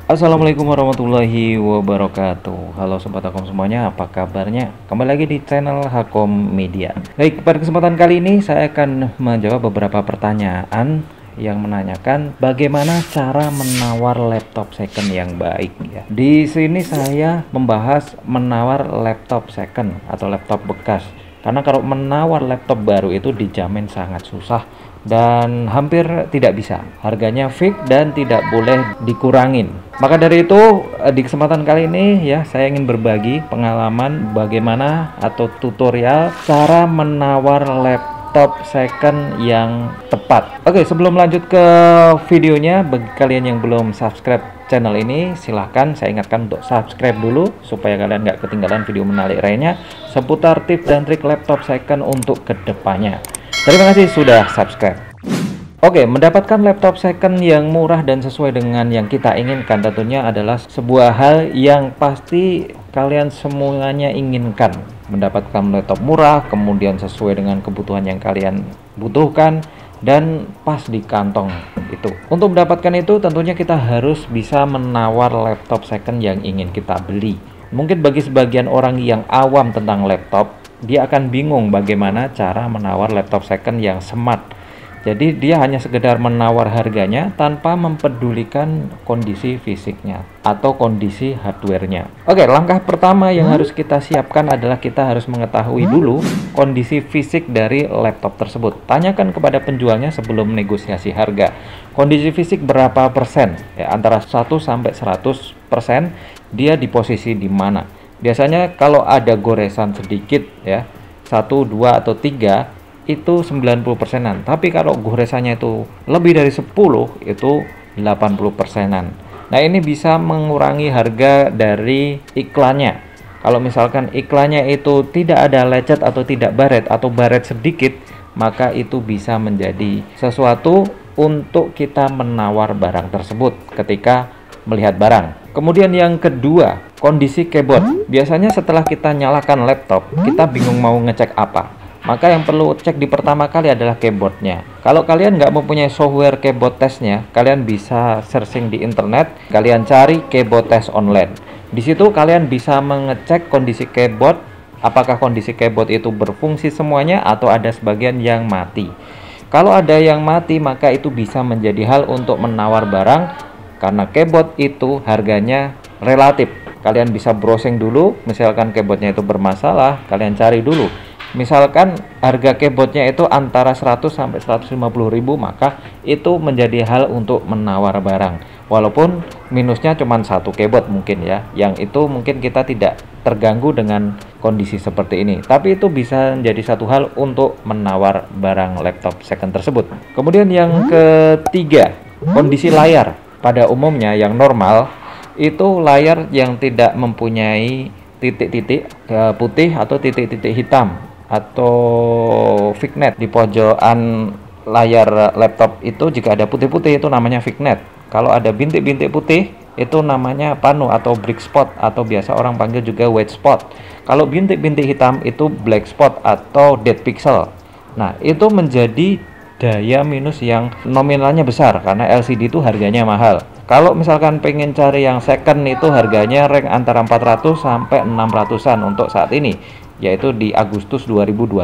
Assalamualaikum warahmatullahi wabarakatuh. Halo Sobat Hakom semuanya, apa kabarnya? Kembali lagi di channel Hakom Media. Baik, pada kesempatan kali ini saya akan menjawab beberapa pertanyaan yang menanyakan bagaimana cara menawar laptop second yang baik ya. Di sini saya membahas menawar laptop second atau laptop bekas. Karena kalau menawar laptop baru itu dijamin sangat susah dan hampir tidak bisa. Harganya fix dan tidak boleh dikurangin. Maka dari itu di kesempatan kali ini ya saya ingin berbagi pengalaman bagaimana atau tutorial cara menawar laptop second yang tepat. Oke, sebelum lanjut ke videonya, bagi kalian yang belum subscribe channel ini, silahkan saya ingatkan untuk subscribe dulu supaya kalian nggak ketinggalan video menarik lainnya seputar tips dan trik laptop second untuk kedepannya. Terima kasih sudah subscribe. Oke, mendapatkan laptop second yang murah dan sesuai dengan yang kita inginkan tentunya adalah sebuah hal yang pasti kalian semuanya inginkan. Mendapatkan laptop murah, kemudian sesuai dengan kebutuhan yang kalian butuhkan, dan pas di kantong itu. Untuk mendapatkan itu tentunya kita harus bisa menawar laptop second yang ingin kita beli. Mungkin bagi sebagian orang yang awam tentang laptop, dia akan bingung bagaimana cara menawar laptop second yang smart. Jadi dia hanya sekedar menawar harganya tanpa mempedulikan kondisi fisiknya atau kondisi hardware-nya. Oke, langkah pertama yang harus kita siapkan adalah kita harus mengetahui dulu kondisi fisik dari laptop tersebut. Tanyakan kepada penjualnya sebelum negosiasi harga. Kondisi fisik berapa persen? Ya, antara 1 sampai 100% dia di posisi di mana? Biasanya kalau ada goresan sedikit ya, 1, 2 atau 3 itu 90%-an, tapi kalau goresannya itu lebih dari 10 itu 80%-an. Nah, ini bisa mengurangi harga dari iklannya. Kalau misalkan iklannya itu tidak ada lecet atau tidak baret atau baret sedikit, maka itu bisa menjadi sesuatu untuk kita menawar barang tersebut ketika melihat barang. Kemudian yang kedua, kondisi keyboard. Biasanya setelah kita nyalakan laptop, kita bingung mau ngecek apa. Maka yang perlu cek di pertama kali adalah keyboardnya. Kalau kalian nggak mempunyai software keyboard testnya, kalian bisa searching di internet, kalian cari keyboard test online. Di situ kalian bisa mengecek kondisi keyboard, apakah kondisi keyboard itu berfungsi semuanya atau ada sebagian yang mati. Kalau ada yang mati, maka itu bisa menjadi hal untuk menawar barang karena keyboard itu harganya relatif. Kalian bisa browsing dulu, misalkan keyboardnya itu bermasalah, kalian cari dulu. Misalkan harga keyboardnya itu antara 100 sampai 150.000, maka itu menjadi hal untuk menawar barang. Walaupun minusnya cuma satu keyboard mungkin ya, yang itu mungkin kita tidak terganggu dengan kondisi seperti ini. Tapi itu bisa menjadi satu hal untuk menawar barang laptop second tersebut. Kemudian yang ketiga, kondisi layar. Pada umumnya yang normal itu layar yang tidak mempunyai titik-titik putih atau titik-titik hitam atau vignette di pojokan layar laptop itu. Jika ada putih-putih itu namanya vignette. Kalau ada bintik-bintik putih itu namanya panu atau brick spot atau biasa orang panggil juga white spot. Kalau bintik-bintik hitam itu black spot atau dead pixel. Nah, itu menjadi daya minus yang nominalnya besar karena LCD itu harganya mahal. Kalau misalkan pengen cari yang second itu harganya rank antara 400 sampai 600-an untuk saat ini, yaitu di Agustus 2021.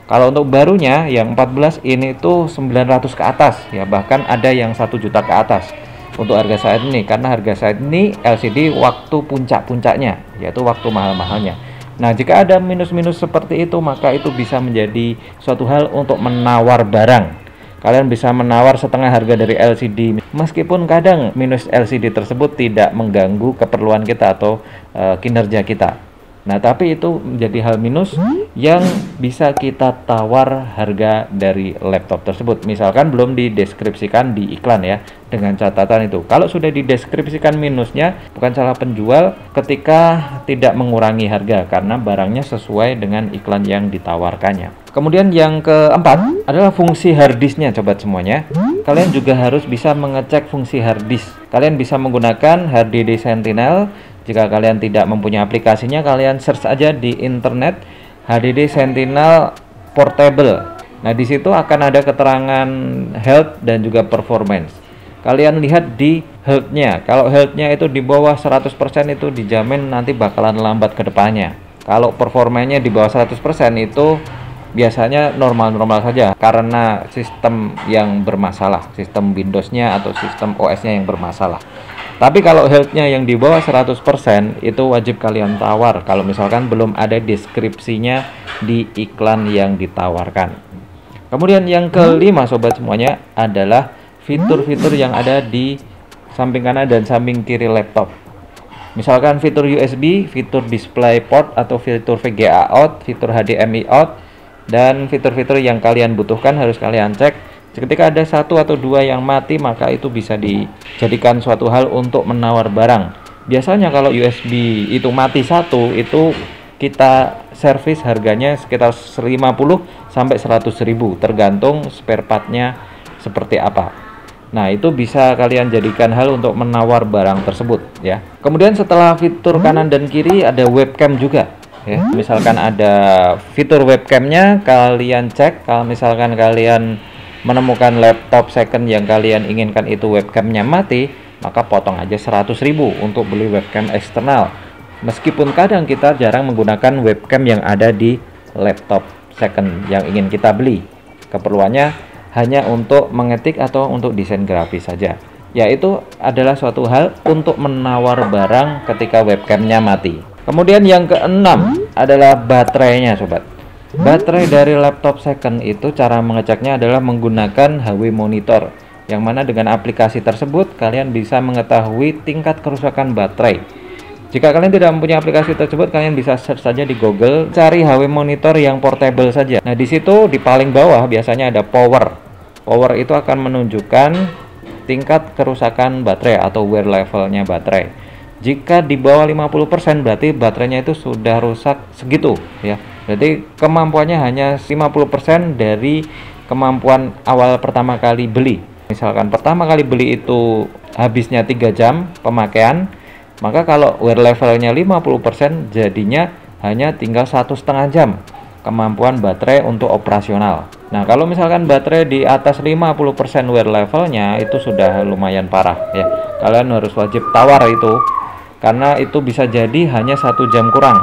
Kalau untuk barunya yang 14 ini tuh 900 ke atas ya, bahkan ada yang 1 juta ke atas untuk harga saat ini, karena harga saat ini LCD waktu puncak-puncaknya, yaitu waktu mahal-mahalnya. Nah, jika ada minus-minus seperti itu, maka itu bisa menjadi suatu hal untuk menawar barang. Kalian bisa menawar setengah harga dari LCD, meskipun kadang minus LCD tersebut tidak mengganggu keperluan kita atau kinerja kita. Nah, tapi itu menjadi hal minus yang bisa kita tawar harga dari laptop tersebut. Misalkan belum dideskripsikan di iklan ya, dengan catatan itu. Kalau sudah dideskripsikan minusnya, bukan salah penjual ketika tidak mengurangi harga karena barangnya sesuai dengan iklan yang ditawarkannya. Kemudian yang keempat adalah fungsi harddisknya, sobat semuanya. Kalian juga harus bisa mengecek fungsi harddisk. Kalian bisa menggunakan HDD Sentinel. Jika kalian tidak mempunyai aplikasinya, kalian search aja di internet HDD Sentinel Portable. Nah, di situ akan ada keterangan health dan juga performance. kalian lihat di health-nya. Kalau health-nya itu di bawah 100% itu dijamin nanti bakalan lambat ke depannya. Kalau performanya di bawah 100% itu biasanya normal-normal saja karena sistem yang bermasalah, sistem Windows-nya atau sistem OS-nya yang bermasalah. Tapi kalau health-nya yang di bawah 100% itu wajib kalian tawar kalau misalkan belum ada deskripsinya di iklan yang ditawarkan. Kemudian yang kelima sobat semuanya adalah fitur-fitur yang ada di samping kanan dan samping kiri laptop. Misalkan fitur USB, fitur display port atau fitur VGA out, fitur HDMI out, dan fitur-fitur yang kalian butuhkan harus kalian cek. Ketika ada satu atau dua yang mati, maka itu bisa dijadikan suatu hal untuk menawar barang. Biasanya kalau USB itu mati satu, itu kita servis harganya sekitar 50 sampai 100.000 tergantung spare partnya seperti apa. Nah, itu bisa kalian jadikan hal untuk menawar barang tersebut ya. Kemudian setelah fitur kanan dan kiri ada webcam juga ya. Misalkan ada fitur webcamnya, kalian cek. Kalau misalkan kalian menemukan laptop second yang kalian inginkan itu webcamnya mati, maka potong aja 100.000 untuk beli webcam eksternal. Meskipun kadang kita jarang menggunakan webcam yang ada di laptop second yang ingin kita beli, keperluannya hanya untuk mengetik atau untuk desain grafis saja. Yaitu adalah suatu hal untuk menawar barang ketika webcamnya mati. Kemudian yang keenam adalah baterainya sobat. Baterai dari laptop second itu cara mengeceknya adalah menggunakan HW Monitor, yang mana dengan aplikasi tersebut kalian bisa mengetahui tingkat kerusakan baterai. Jika kalian tidak mempunyai aplikasi tersebut, kalian bisa search saja di Google, cari HW Monitor yang portable saja. Nah, di situ di paling bawah biasanya ada power. Power itu akan menunjukkan tingkat kerusakan baterai atau wear levelnya baterai. Jika di bawah 50% berarti baterainya itu sudah rusak segitu ya. Berarti kemampuannya hanya 50% dari kemampuan awal pertama kali beli. Misalkan pertama kali beli itu habisnya 3 jam pemakaian, maka kalau wear levelnya 50% jadinya hanya tinggal 1,5 jam kemampuan baterai untuk operasional. Nah, kalau misalkan baterai di atas 50% wear levelnya itu sudah lumayan parah ya. Kalian harus wajib tawar itu, karena itu bisa jadi hanya 1 jam kurang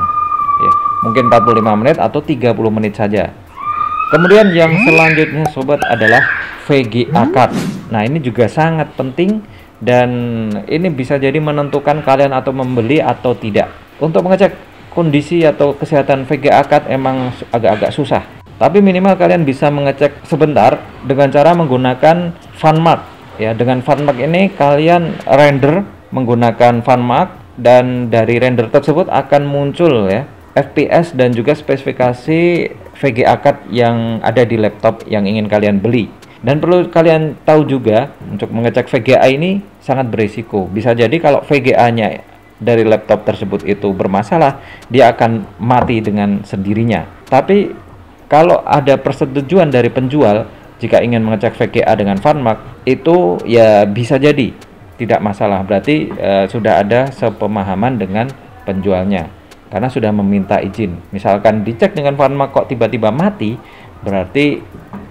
ya. Mungkin 45 menit atau 30 menit saja. Kemudian yang selanjutnya sobat adalah VGA card. Nah, ini juga sangat penting dan ini bisa jadi menentukan kalian atau membeli atau tidak. Untuk mengecek kondisi atau kesehatan VGA card emang agak-agak susah. Tapi minimal kalian bisa mengecek sebentar dengan cara menggunakan FunMark ya. Dengan FunMark ini kalian render menggunakan FunMark dan dari render tersebut akan muncul ya FPS dan juga spesifikasi VGA card yang ada di laptop yang ingin kalian beli. Dan perlu kalian tahu juga, untuk mengecek VGA ini sangat berisiko. Bisa jadi kalau VGA-nya dari laptop tersebut itu bermasalah, dia akan mati dengan sendirinya. Tapi kalau ada persetujuan dari penjual, jika ingin mengecek VGA dengan FunMark, itu ya bisa jadi tidak masalah. Berarti sudah ada sepemahaman dengan penjualnya, karena sudah meminta izin. Misalkan dicek dengan FunMark kok tiba-tiba mati, berarti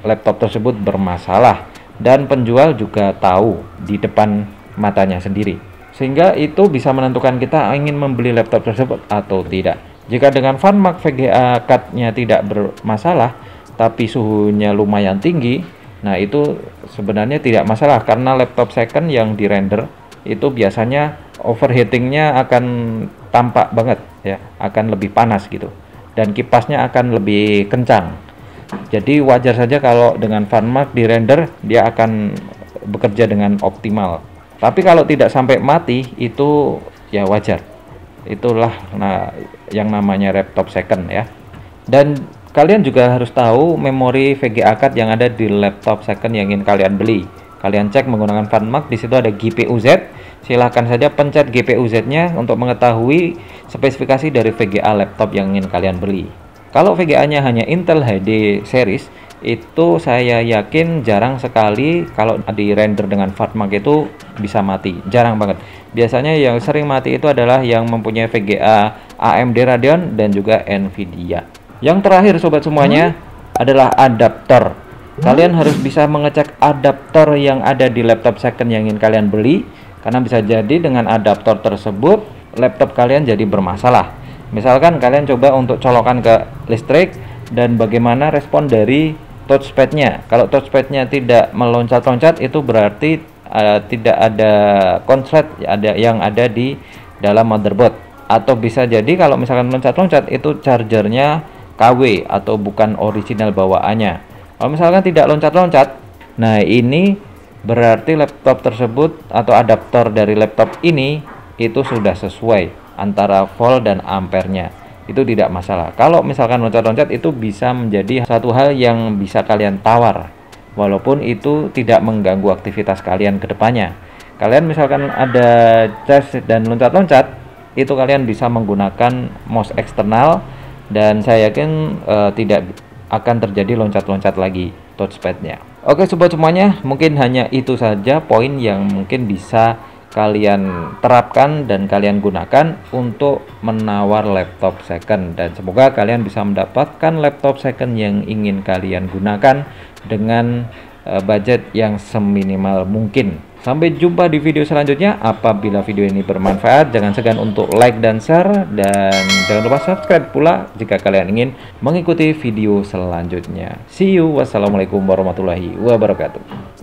laptop tersebut bermasalah dan penjual juga tahu di depan matanya sendiri, sehingga itu bisa menentukan kita ingin membeli laptop tersebut atau tidak. Jika dengan FunMark VGA card-nya tidak bermasalah tapi suhunya lumayan tinggi, nah itu sebenarnya tidak masalah, karena laptop second yang di render itu biasanya overheatingnya akan tampak banget ya, akan lebih panas gitu, dan kipasnya akan lebih kencang. Jadi wajar saja kalau dengan FunMark di render dia akan bekerja dengan optimal. Tapi kalau tidak sampai mati itu ya wajar. Itulah yang namanya laptop second ya. Dan kalian juga harus tahu memori VGA card yang ada di laptop second yang ingin kalian beli. Kalian cek menggunakan FunMark, di situ ada GPU-Z. Silahkan saja pencet GPU-Z-nya untuk mengetahui spesifikasi dari VGA laptop yang ingin kalian beli. Kalau VGA-nya hanya Intel HD series, itu saya yakin jarang sekali kalau di render dengan FunMark itu bisa mati. Jarang banget. Biasanya yang sering mati itu adalah yang mempunyai VGA AMD Radeon dan juga Nvidia. Yang terakhir sobat semuanya adalah adaptor. Kalian harus bisa mengecek adaptor yang ada di laptop second yang ingin kalian beli, karena bisa jadi dengan adaptor tersebut laptop kalian jadi bermasalah. Misalkan kalian coba untuk colokan ke listrik, dan bagaimana respon dari touchpadnya. Kalau touchpadnya tidak meloncat-loncat, itu berarti tidak ada konslet yang ada di dalam motherboard. Atau bisa jadi kalau misalkan loncat-loncat, itu chargernya KW atau bukan original bawaannya. Kalau misalkan tidak loncat-loncat, nah ini berarti laptop tersebut atau adaptor dari laptop ini itu sudah sesuai antara volt dan ampernya. Itu tidak masalah. Kalau misalkan loncat-loncat, itu bisa menjadi satu hal yang bisa kalian tawar, walaupun itu tidak mengganggu aktivitas kalian ke depannya. Kalian misalkan ada cas dan loncat-loncat, itu kalian bisa menggunakan mouse eksternal, dan saya yakin tidak akan terjadi loncat-loncat lagi touchpadnya. Oke sobat semuanya, mungkin hanya itu saja poin yang mungkin bisa kalian terapkan dan kalian gunakan untuk menawar laptop second, dan semoga kalian bisa mendapatkan laptop second yang ingin kalian gunakan dengan budget yang seminimal mungkin. Sampai jumpa di video selanjutnya. Apabila video ini bermanfaat, jangan segan untuk like dan share, dan jangan lupa subscribe pula jika kalian ingin mengikuti video selanjutnya. See you. Wassalamualaikum warahmatullahi wabarakatuh.